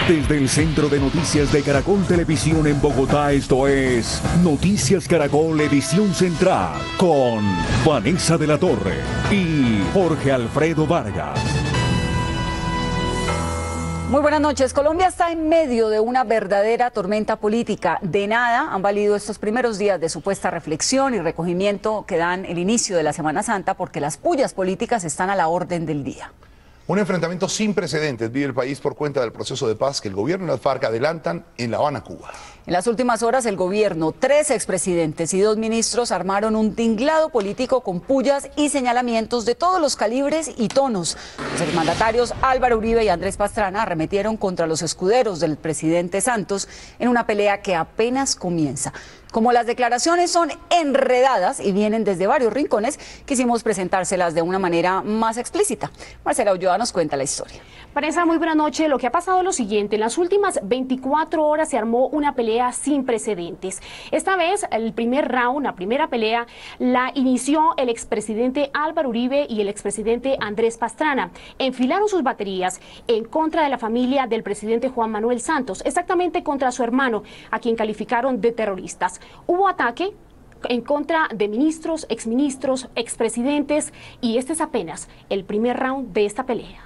Desde el Centro de Noticias de Caracol Televisión en Bogotá, esto es Noticias Caracol Edición Central, con Vanessa de la Torre y Jorge Alfredo Vargas. Muy buenas noches. Colombia está en medio de una verdadera tormenta política. De nada han valido estos primeros días de supuesta reflexión y recogimiento que dan el inicio de la Semana Santa, porque las pullas políticas están a la orden del día. Un enfrentamiento sin precedentes vive el país por cuenta del proceso de paz que el gobierno y las FARC adelantan en La Habana, Cuba. En las últimas horas, el gobierno, 3 expresidentes y 2 ministros armaron un tinglado político con pullas y señalamientos de todos los calibres y tonos. Los exmandatarios Álvaro Uribe y Andrés Pastrana arremetieron contra los escuderos del presidente Santos en una pelea que apenas comienza. Como las declaraciones son enredadas y vienen desde varios rincones, quisimos presentárselas de una manera más explícita. Marcela Ulloa nos cuenta la historia. Vanessa, muy buena noche. Lo que ha pasado es lo siguiente. En las últimas 24 horas se armó una pelea sin precedentes. Esta vez, el primer round, la primera pelea, la inició el expresidente Álvaro Uribe y el expresidente Andrés Pastrana. Enfilaron sus baterías en contra de la familia del presidente Juan Manuel Santos, exactamente contra su hermano, a quien calificaron de terroristas. Hubo ataque en contra de ministros, exministros, expresidentes, y este es apenas el primer round de esta pelea.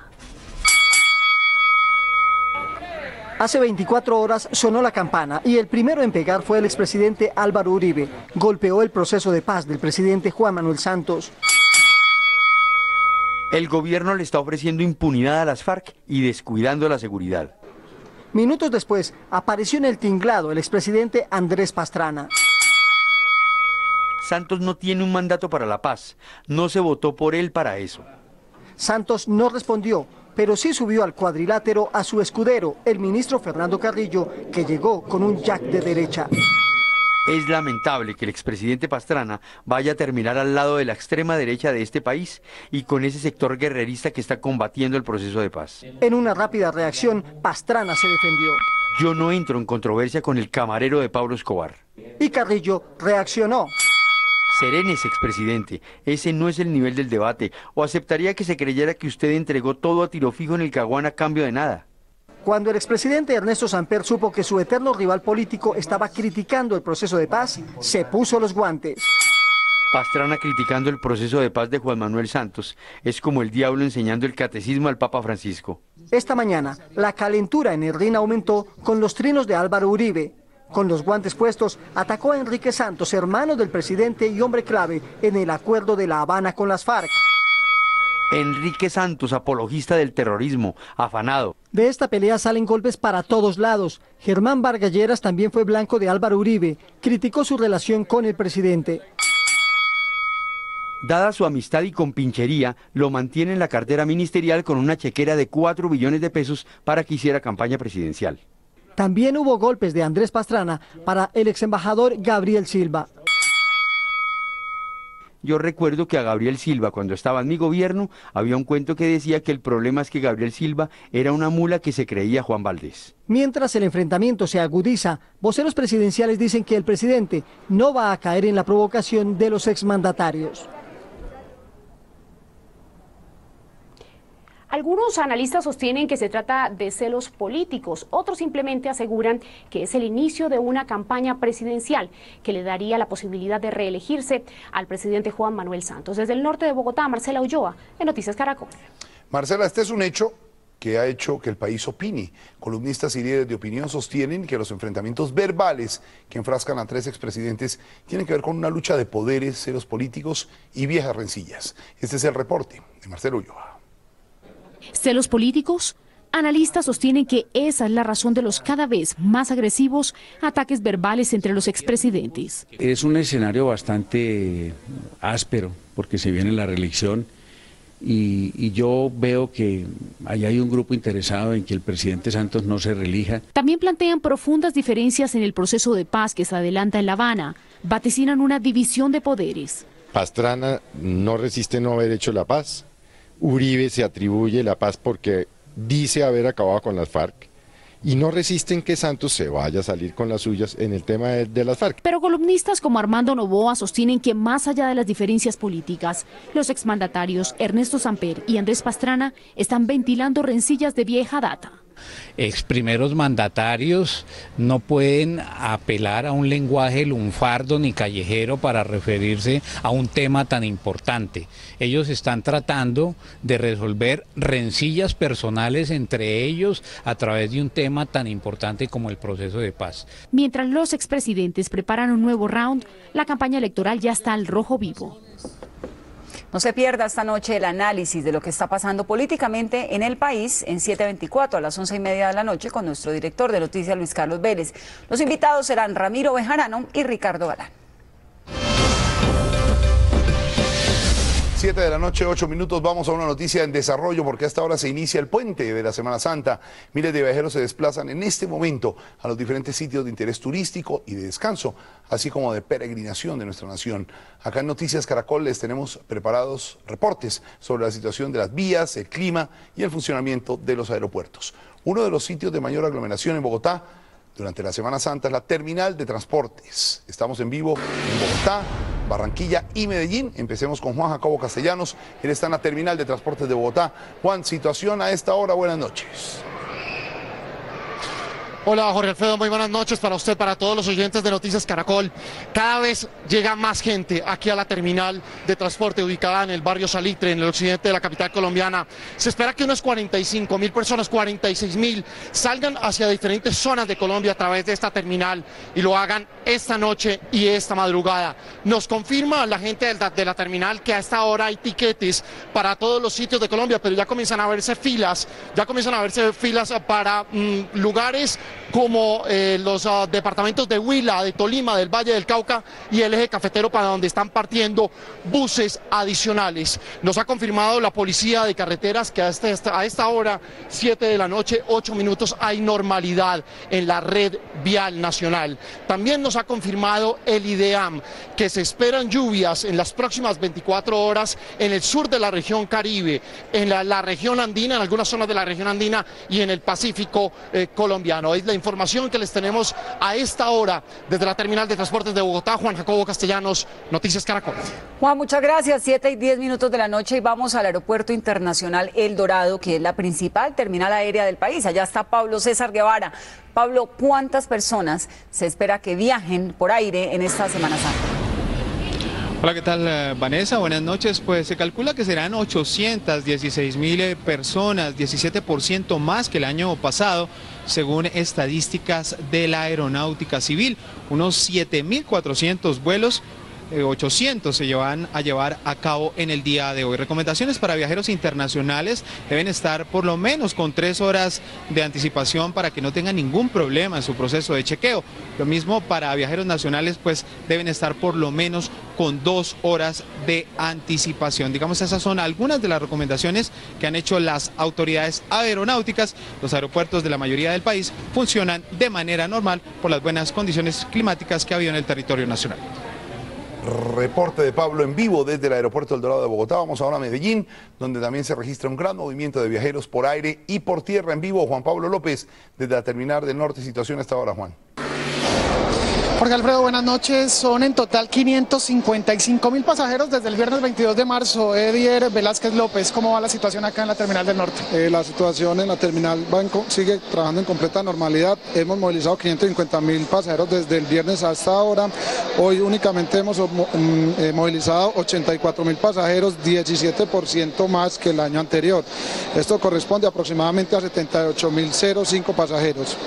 Hace 24 horas sonó la campana y el primero en pegar fue el expresidente Álvaro Uribe. Golpeó el proceso de paz del presidente Juan Manuel Santos. El gobierno le está ofreciendo impunidad a las FARC y descuidando la seguridad. Minutos después, apareció en el tinglado el expresidente Andrés Pastrana. Santos no tiene un mandato para la paz, no se votó por él para eso. Santos no respondió, pero sí subió al cuadrilátero a su escudero, el ministro Fernando Carrillo, que llegó con un jack de derecha. Es lamentable que el expresidente Pastrana vaya a terminar al lado de la extrema derecha de este país y con ese sector guerrerista que está combatiendo el proceso de paz. En una rápida reacción, Pastrana se defendió. Yo no entro en controversia con el camarero de Pablo Escobar. Y Carrillo reaccionó. Serénese, expresidente, ese no es el nivel del debate. ¿O aceptaría que se creyera que usted entregó todo a tiro fijo en el Caguán a cambio de nada? Cuando el expresidente Ernesto Samper supo que su eterno rival político estaba criticando el proceso de paz, se puso los guantes. Pastrana criticando el proceso de paz de Juan Manuel Santos es como el diablo enseñando el catecismo al Papa Francisco. Esta mañana, la calentura en el RIN aumentó con los trinos de Álvaro Uribe. Con los guantes puestos, atacó a Enrique Santos, hermano del presidente y hombre clave en el acuerdo de La Habana con las FARC. Enrique Santos, apologista del terrorismo, afanado. De esta pelea salen golpes para todos lados. Germán Vargas Lleras también fue blanco de Álvaro Uribe. Criticó su relación con el presidente. Dada su amistad y compinchería, lo mantiene en la cartera ministerial con una chequera de 4 billones de pesos para que hiciera campaña presidencial. También hubo golpes de Andrés Pastrana para el exembajador Gabriel Silva. Yo recuerdo que a Gabriel Silva, cuando estaba en mi gobierno, había un cuento que decía que el problema es que Gabriel Silva era una mula que se creía Juan Valdés. Mientras el enfrentamiento se agudiza, voceros presidenciales dicen que el presidente no va a caer en la provocación de los exmandatarios. Algunos analistas sostienen que se trata de celos políticos, otros simplemente aseguran que es el inicio de una campaña presidencial que le daría la posibilidad de reelegirse al presidente Juan Manuel Santos. Desde el norte de Bogotá, Marcela Ulloa, en Noticias Caracol. Marcela, este es un hecho que ha hecho que el país opine. Columnistas y líderes de opinión sostienen que los enfrentamientos verbales que enfrascan a 3 expresidentes tienen que ver con una lucha de poderes, celos políticos y viejas rencillas. Este es el reporte de Marcela Ulloa. ¿Celos políticos? Analistas sostienen que esa es la razón de los cada vez más agresivos ataques verbales entre los expresidentes. Es un escenario bastante áspero porque se viene la reelección y yo veo que ahí hay un grupo interesado en que el presidente Santos no se reelija. También plantean profundas diferencias en el proceso de paz que se adelanta en La Habana. Vaticinan una división de poderes. Pastrana no resiste no haber hecho la paz. Uribe se atribuye la paz porque dice haber acabado con las FARC y no resisten que Santos se vaya a salir con las suyas en el tema de las FARC. Pero columnistas como Armando Noboa sostienen que más allá de las diferencias políticas, los exmandatarios Ernesto Samper y Andrés Pastrana están ventilando rencillas de vieja data. Primeros mandatarios no pueden apelar a un lenguaje lunfardo ni callejero para referirse a un tema tan importante. Ellos están tratando de resolver rencillas personales entre ellos a través de un tema tan importante como el proceso de paz. Mientras los expresidentes preparan un nuevo round, la campaña electoral ya está al rojo vivo. No se pierda esta noche el análisis de lo que está pasando políticamente en el país en 7:24 a las 11:30 de la noche con nuestro director de noticias Luis Carlos Vélez. Los invitados serán Ramiro Bejarano y Ricardo Galán. 7 de la noche, 8 minutos, vamos a una noticia en desarrollo porque a esta hora se inicia el puente de la Semana Santa. Miles de viajeros se desplazan en este momento a los diferentes sitios de interés turístico y de descanso, así como de peregrinación de nuestra nación. Acá en Noticias Caracol les tenemos preparados reportes sobre la situación de las vías, el clima y el funcionamiento de los aeropuertos. Uno de los sitios de mayor aglomeración en Bogotá durante la Semana Santa es la terminal de transportes. Estamos en vivo en Bogotá, Barranquilla y Medellín. Empecemos con Juan Jacobo Castellanos. Él está en la terminal de transportes de Bogotá. Juan, situación a esta hora. Buenas noches. Hola Jorge Alfredo, muy buenas noches para usted, para todos los oyentes de Noticias Caracol. Cada vez llega más gente aquí a la terminal de transporte ubicada en el barrio Salitre, en el occidente de la capital colombiana. Se espera que unas 45.000 personas, 46.000, salgan hacia diferentes zonas de Colombia a través de esta terminal y lo hagan esta noche y esta madrugada. Nos confirma la gente de la terminal que a esta hora hay tiquetes para todos los sitios de Colombia, pero ya comienzan a verse filas, para lugares como los departamentos de Huila, de Tolima, del Valle del Cauca y el eje cafetero, para donde están partiendo buses adicionales. Nos ha confirmado la policía de carreteras que a esta hora, 7 de la noche, 8 minutos, hay normalidad en la red vial nacional. También nos ha confirmado el IDEAM que se esperan lluvias en las próximas 24 horas en el sur de la región Caribe, en la región andina, en algunas zonas de la región andina y en el Pacífico colombiano. Es la información que les tenemos a esta hora desde la terminal de transportes de Bogotá. Juan Jacobo Castellanos, Noticias Caracol. Juan, muchas gracias. 7:10 de la noche y vamos al Aeropuerto Internacional El Dorado, que es la principal terminal aérea del país. Allá está Pablo César Guevara. Pablo, ¿cuántas personas se espera que viajen por aire en esta Semana Santa? Hola, ¿qué tal, Vanessa? Buenas noches. Pues se calcula que serán 816.000 personas, 17% más que el año pasado, según estadísticas de la Aeronáutica Civil. Unos 7.400 vuelos, 800 se van a llevar a cabo en el día de hoy. Recomendaciones para viajeros internacionales: deben estar por lo menos con 3 horas de anticipación para que no tengan ningún problema en su proceso de chequeo. Lo mismo para viajeros nacionales, pues deben estar por lo menos con 2 horas de anticipación. Digamos, esas son algunas de las recomendaciones que han hecho las autoridades aeronáuticas. Los aeropuertos de la mayoría del país funcionan de manera normal por las buenas condiciones climáticas que ha habido en el territorio nacional. Reporte de Pablo en vivo desde el Aeropuerto El Dorado de Bogotá. Vamos ahora a Medellín, donde también se registra un gran movimiento de viajeros por aire y por tierra. En vivo, Juan Pablo López, desde la terminal del norte. Situación hasta ahora, Juan. Jorge Alfredo, buenas noches. Son en total 555.000 pasajeros desde el viernes 22 de marzo. Edier Velázquez López, ¿cómo va la situación acá en la terminal del norte? La situación en la terminal sigue trabajando en completa normalidad. Hemos movilizado 550.000 pasajeros desde el viernes hasta ahora. Hoy únicamente hemos movilizado 84.000 pasajeros, 17% más que el año anterior. Esto corresponde aproximadamente a 78.005 pasajeros.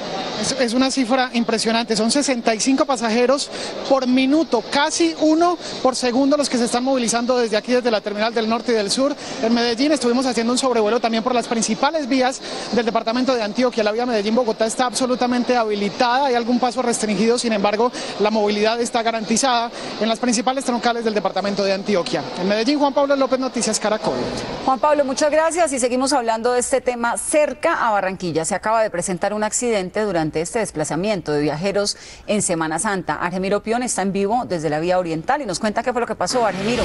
Es una cifra impresionante, son 65 pasajeros por minuto, casi 1 por segundo los que se están movilizando desde aquí, desde la terminal del norte y del sur. En Medellín estuvimos haciendo un sobrevuelo también por las principales vías del departamento de Antioquia. La vía Medellín-Bogotá está absolutamente habilitada, hay algún paso restringido, sin embargo la movilidad está garantizada en las principales troncales del departamento de Antioquia. En Medellín, Juan Pablo López, Noticias Caracol. Juan Pablo, muchas gracias y seguimos hablando de este tema cerca a Barranquilla. Se acaba de presentar un accidente durante este desplazamiento de viajeros en Semana Santa. Argemiro Pion está en vivo desde la vía oriental y nos cuenta qué fue lo que pasó. Argemiro.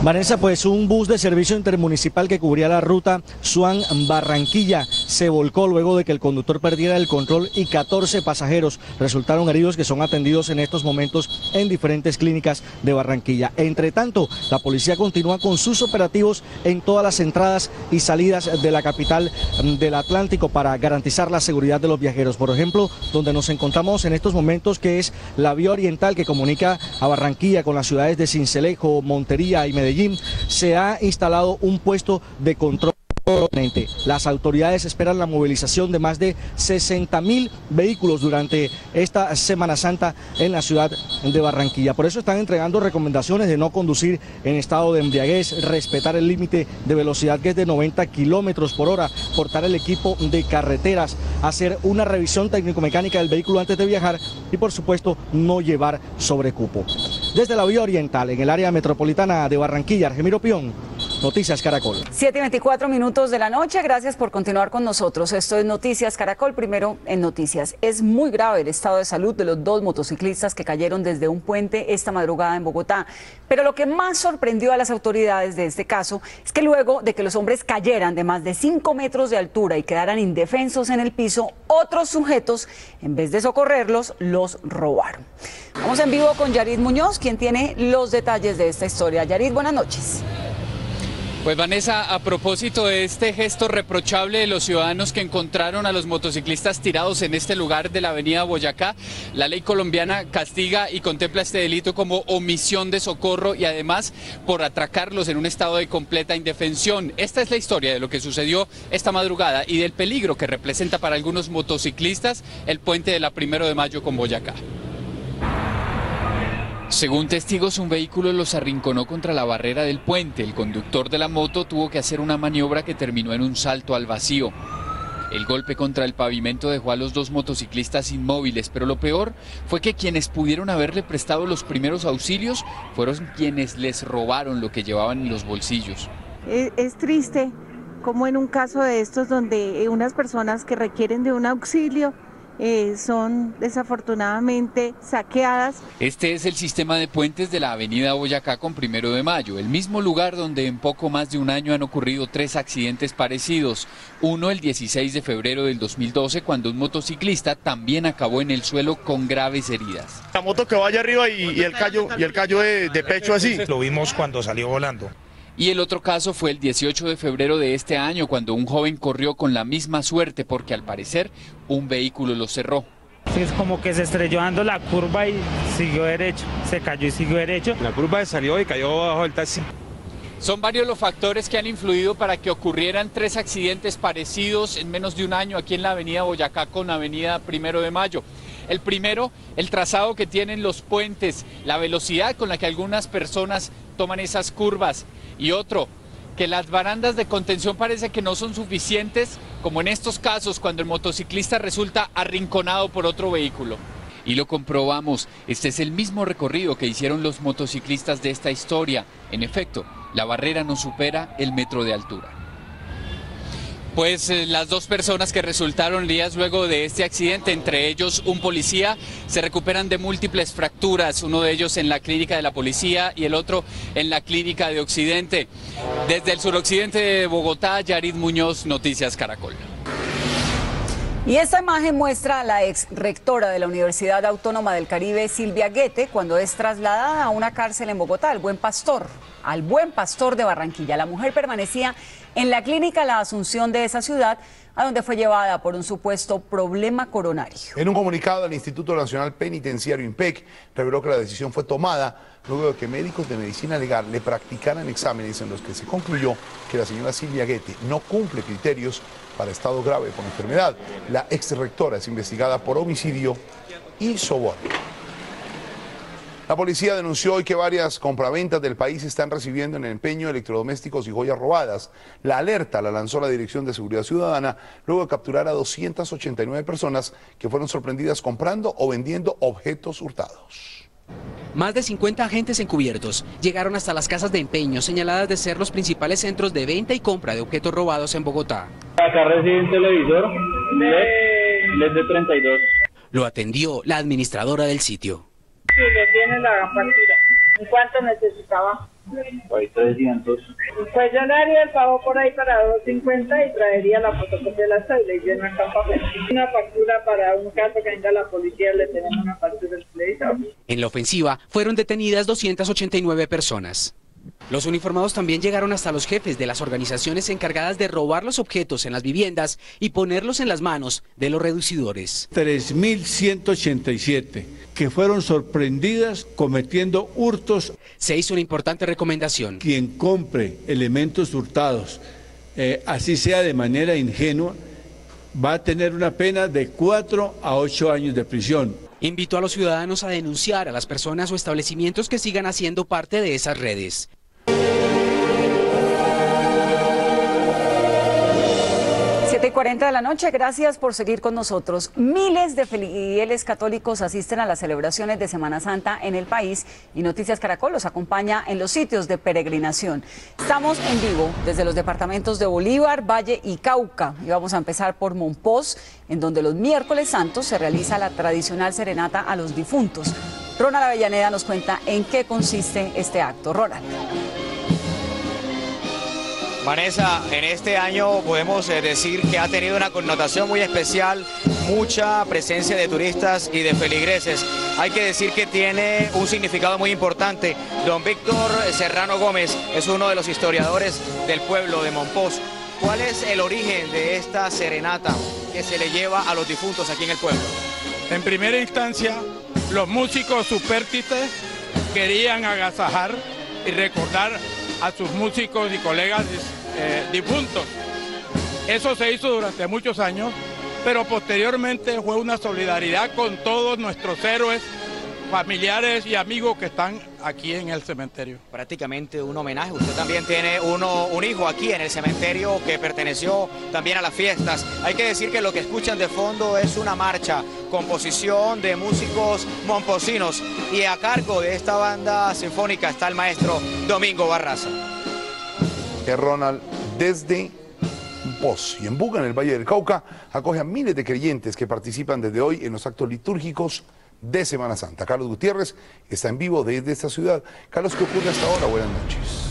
Vanessa, pues un bus de servicio intermunicipal que cubría la ruta Suan-Barranquilla se volcó luego de que el conductor perdiera el control y 14 pasajeros resultaron heridos, que son atendidos en estos momentos en diferentes clínicas de Barranquilla. Entre tanto, la policía continúa con sus operativos en todas las entradas y salidas de la capital del Atlántico para garantizar la seguridad de los viajeros. Por ejemplo, donde nos encontramos en estos momentos, que es la vía oriental que comunica a Barranquilla con las ciudades de Sincelejo, Montería y Medellín, se ha instalado un puesto de control. Las autoridades esperan la movilización de más de 60.000 vehículos durante esta Semana Santa en la ciudad de Barranquilla. Por eso están entregando recomendaciones de no conducir en estado de embriaguez, respetar el límite de velocidad, que es de 90 kilómetros por hora, portar el equipo de carreteras, hacer una revisión técnico-mecánica del vehículo antes de viajar y, por supuesto, no llevar sobrecupo. Desde la vía oriental, en el área metropolitana de Barranquilla, Argemiro Pion, Noticias Caracol. 7:24 minutos de la noche. Gracias por continuar con nosotros. Esto es Noticias Caracol. Primero en noticias. Es muy grave el estado de salud de los dos motociclistas que cayeron desde un puente esta madrugada en Bogotá. Pero lo que más sorprendió a las autoridades de este caso es que luego de que los hombres cayeran de más de 5 metros de altura y quedaran indefensos en el piso, otros sujetos, en vez de socorrerlos, los robaron. Vamos en vivo con Yarid Muñoz, quien tiene los detalles de esta historia. Yarid, buenas noches. Pues Vanessa, a propósito de este gesto reprochable de los ciudadanos que encontraron a los motociclistas tirados en este lugar de la avenida Boyacá, la ley colombiana castiga y contempla este delito como omisión de socorro y además por atracarlos en un estado de completa indefensión. Esta es la historia de lo que sucedió esta madrugada y del peligro que representa para algunos motociclistas el puente de la 1 de mayo con Boyacá. Según testigos, un vehículo los arrinconó contra la barrera del puente. El conductor de la moto tuvo que hacer una maniobra que terminó en un salto al vacío. El golpe contra el pavimento dejó a los dos motociclistas inmóviles, pero lo peor fue que quienes pudieron haberle prestado los primeros auxilios fueron quienes les robaron lo que llevaban en los bolsillos. Es triste como en un caso de estos donde unas personas que requieren de un auxilio son desafortunadamente saqueadas. Este es el sistema de puentes de la avenida Boyacá con 1 de mayo, el mismo lugar donde en poco más de un año han ocurrido 3 accidentes parecidos. Uno el 16 de febrero del 2012, cuando un motociclista también acabó en el suelo con graves heridas. La moto que vaya arriba y el callo de pecho así. Lo vimos cuando salió volando. Y el otro caso fue el 18 de febrero de este año, cuando un joven corrió con la misma suerte porque al parecer un vehículo lo cerró. Sí, es como que se estrelló dando la curva y siguió derecho, se cayó y siguió derecho. La curva salió y cayó bajo el taxi. Son varios los factores que han influido para que ocurrieran 3 accidentes parecidos en menos de un año aquí en la avenida Boyacá con la avenida 1 de mayo. El primero, el trazado que tienen los puentes, la velocidad con la que algunas personas toman esas curvas. Y otro, que las barandas de contención parece que no son suficientes, como en estos casos cuando el motociclista resulta arrinconado por otro vehículo. Y lo comprobamos, este es el mismo recorrido que hicieron los motociclistas de esta historia. En efecto, la barrera no supera el metro de altura. Pues las 2 personas que resultaron heridas luego de este accidente, entre ellos un policía, se recuperan de múltiples fracturas, uno de ellos en la clínica de la policía y el otro en la clínica de Occidente. Desde el suroccidente de Bogotá, Yarid Muñoz, Noticias Caracol. Y esta imagen muestra a la ex rectora de la Universidad Autónoma del Caribe, Silvia Guete, cuando es trasladada a una cárcel en Bogotá, al Buen Pastor de Barranquilla. La mujer permanecía en la clínica La Asunción de esa ciudad, a donde fue llevada por un supuesto problema coronario. En un comunicado, el Instituto Nacional Penitenciario INPEC reveló que la decisión fue tomada luego de que médicos de medicina legal le practicaran exámenes en los que se concluyó que la señora Silvia Guete no cumple criterios para estado grave por enfermedad. La ex rectora es investigada por homicidio y soborno. La policía denunció hoy que varias compraventas del país están recibiendo en el empeño electrodomésticos y joyas robadas. La alerta la lanzó la Dirección de Seguridad Ciudadana luego de capturar a 289 personas que fueron sorprendidas comprando o vendiendo objetos hurtados. Más de 50 agentes encubiertos llegaron hasta las casas de empeño señaladas de ser los principales centros de venta y compra de objetos robados en Bogotá. Acá recibe un televisor LED de 32. Lo atendió la administradora del sitio. Sí, le tiene la factura. ¿En cuánto necesitaba? Hay 300. Pues yo le haría el pago por ahí para 250 y traería la fotocopia de la cédula y lleno acá papel. Una factura para un caso que venga la policía, le tenemos una factura del televisor. En la ofensiva fueron detenidas 289 personas. Los uniformados también llegaron hasta los jefes de las organizaciones encargadas de robar los objetos en las viviendas y ponerlos en las manos de los reducidores. 3.187 que fueron sorprendidas cometiendo hurtos. Se hizo una importante recomendación. Quien compre elementos hurtados, así sea de manera ingenua, va a tener una pena de 4 a 8 años de prisión. Invitó a los ciudadanos a denunciar a las personas o establecimientos que sigan haciendo parte de esas redes. 7:40 de la noche, gracias por seguir con nosotros. Miles de fieles católicos asisten a las celebraciones de Semana Santa en el país y Noticias Caracol los acompaña en los sitios de peregrinación. Estamos en vivo desde los departamentos de Bolívar, Valle y Cauca y vamos a empezar por Mompox, en donde los miércoles santos se realiza la tradicional serenata a los difuntos. Ronald Avellaneda nos cuenta en qué consiste este acto. Ronald. Vanessa, en este año podemos decir que ha tenido una connotación muy especial, mucha presencia de turistas y de feligreses. Hay que decir que tiene un significado muy importante. Don Víctor Serrano Gómez es uno de los historiadores del pueblo de Mompox. ¿Cuál es el origen de esta serenata que se le lleva a los difuntos aquí en el pueblo? En primera instancia, los músicos supértites querían agasajar y recordar a sus músicos y colegas difuntos. Eso se hizo durante muchos años, pero posteriormente fue una solidaridad con todos nuestros héroes, familiares y amigos que están aquí en el cementerio. Prácticamente un homenaje. Usted también tiene un hijo aquí en el cementerio que perteneció también a las fiestas. Hay que decir que lo que escuchan de fondo es una marcha, composición de músicos momposinos, y a cargo de esta banda sinfónica está el maestro Domingo Barraza. Ronald, desde Mompox y en Buga, en el Valle del Cauca, acoge a miles de creyentes que participan desde hoy en los actos litúrgicos de Semana Santa. Carlos Gutiérrez está en vivo desde esta ciudad. Carlos, ¿qué ocurre hasta ahora? Buenas noches.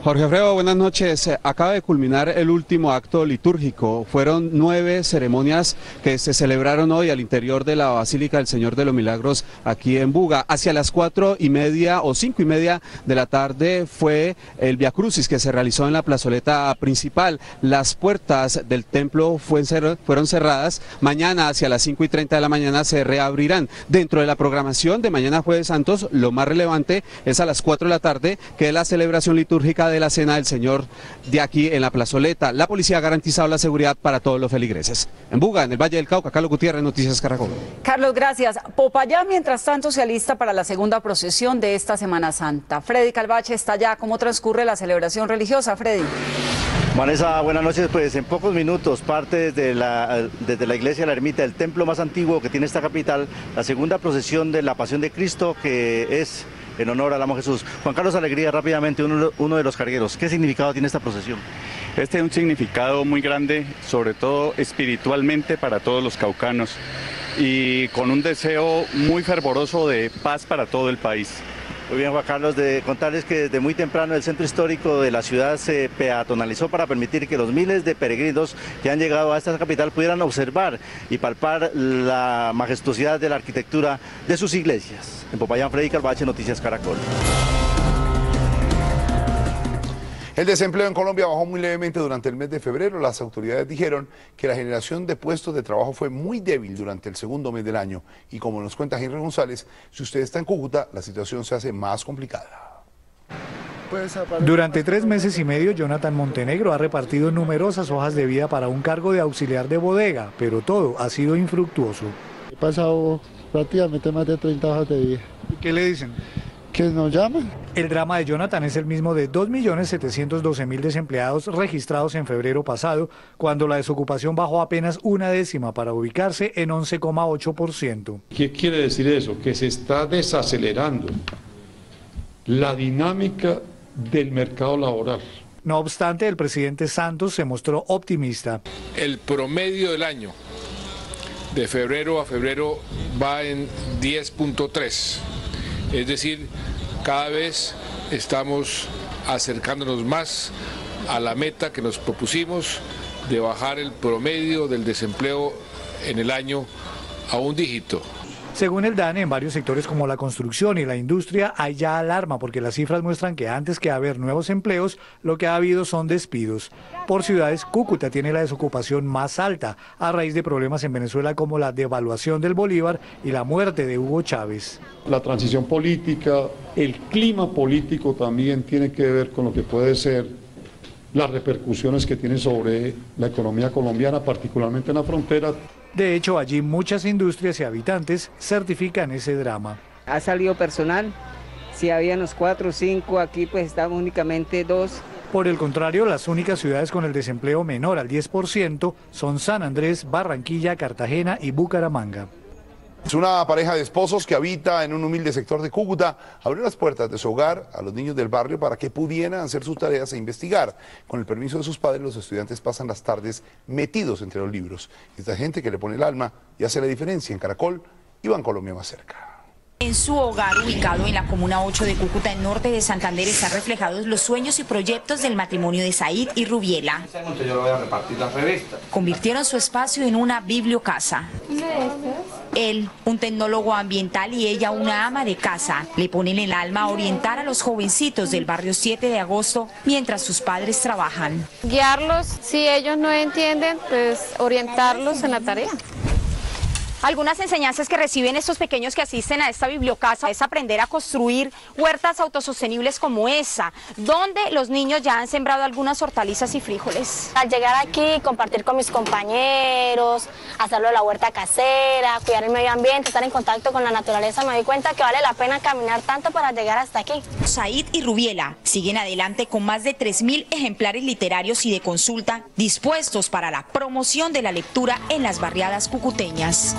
Jorge Alfredo, buenas noches. Acaba de culminar el último acto litúrgico. Fueron 9 ceremonias que se celebraron hoy al interior de la Basílica del Señor de los Milagros aquí en Buga. Hacia las 4:30 o 5:30 de la tarde fue el Via Crucis que se realizó en la plazoleta principal. Las puertas del templo fueron cerradas. Mañana hacia las 5:30 de la mañana se reabrirán. Dentro de la programación de mañana Jueves Santos, lo más relevante es a las 4 de la tarde, que es la celebración litúrgica de la Cena del Señor de aquí en la plazoleta. La policía ha garantizado la seguridad para todos los feligreses. En Buga, en el Valle del Cauca, Carlos Gutiérrez, Noticias Caracol. Carlos, gracias. Popayán, mientras tanto, se alista para la segunda procesión de esta Semana Santa. Freddy Calvache está allá. ¿Cómo transcurre la celebración religiosa, Freddy? Vanessa, buenas noches. Pues en pocos minutos parte desde la iglesia de la Ermita, el templo más antiguo que tiene esta capital, la segunda procesión de la Pasión de Cristo, que es en honor al amo Jesús. Juan Carlos Alegría, rápidamente, uno de los cargueros. ¿Qué significado tiene esta procesión? Este es un significado muy grande, sobre todo espiritualmente para todos los caucanos y con un deseo muy fervoroso de paz para todo el país. Muy bien, Juan Carlos, de contarles que desde muy temprano el centro histórico de la ciudad se peatonalizó para permitir que los miles de peregrinos que han llegado a esta capital pudieran observar y palpar la majestuosidad de la arquitectura de sus iglesias. En Popayán, Freddy Calvache, Noticias Caracol. El desempleo en Colombia bajó muy levemente durante el mes de febrero. Las autoridades dijeron que la generación de puestos de trabajo fue muy débil durante el segundo mes del año. Y como nos cuenta Henry González, si usted está en Cúcuta, la situación se hace más complicada. Durante 3 meses y medio, Jonathan Montenegro ha repartido numerosas hojas de vida para un cargo de auxiliar de bodega, pero todo ha sido infructuoso. He pasado prácticamente más de 30 hojas de vida. ¿Y qué le dicen? Que nos llaman. El drama de Jonathan es el mismo de 2.712.000 desempleados registrados en febrero pasado, cuando la desocupación bajó apenas 1/10 para ubicarse en 11,8%. ¿Qué quiere decir eso? Que se está desacelerando la dinámica del mercado laboral. No obstante, el presidente Santos se mostró optimista. El promedio del año, de febrero a febrero, va en 10.3. Es decir, cada vez estamos acercándonos más a la meta que nos propusimos de bajar el promedio del desempleo en el año a un dígito. Según el DANE, en varios sectores como la construcción y la industria hay ya alarma porque las cifras muestran que antes que haber nuevos empleos, lo que ha habido son despidos. Por ciudades, Cúcuta tiene la desocupación más alta a raíz de problemas en Venezuela como la devaluación del bolívar y la muerte de Hugo Chávez. La transición política, el clima político también tiene que ver con lo que puede ser las repercusiones que tiene sobre la economía colombiana, particularmente en la frontera. De hecho, allí muchas industrias y habitantes certifican ese drama. Ha salido personal, si habían los 4 o 5, aquí pues estamos únicamente 2. Por el contrario, las únicas ciudades con el desempleo menor al 10% son San Andrés, Barranquilla, Cartagena y Bucaramanga. Es una pareja de esposos que habita en un humilde sector de Cúcuta. Abrió las puertas de su hogar a los niños del barrio para que pudieran hacer sus tareas e investigar. Con el permiso de sus padres, los estudiantes pasan las tardes metidos entre los libros. Esta gente que le pone el alma y hace la diferencia. En Caracol, Iván Colombia más cerca. En su hogar, ubicado en la comuna 8 de Cúcuta, en norte de Santander, están reflejados los sueños y proyectos del matrimonio de Said y Rubiela. Yo lo voy a repartir las revistas. Convirtieron su espacio en una bibliocasa. Él, un tecnólogo ambiental, y ella, una ama de casa, le ponen el alma a orientar a los jovencitos del barrio 7 de agosto mientras sus padres trabajan. Guiarlos, si ellos no entienden, pues orientarlos en la tarea. Algunas enseñanzas que reciben estos pequeños que asisten a esta bibliocasa es aprender a construir huertas autosostenibles como esa, donde los niños ya han sembrado algunas hortalizas y frijoles. Al llegar aquí, compartir con mis compañeros, hacerlo de la huerta casera, cuidar el medio ambiente, estar en contacto con la naturaleza, me doy cuenta que vale la pena caminar tanto para llegar hasta aquí. Said y Rubiela siguen adelante con más de 3.000 ejemplares literarios y de consulta dispuestos para la promoción de la lectura en las barriadas cucuteñas.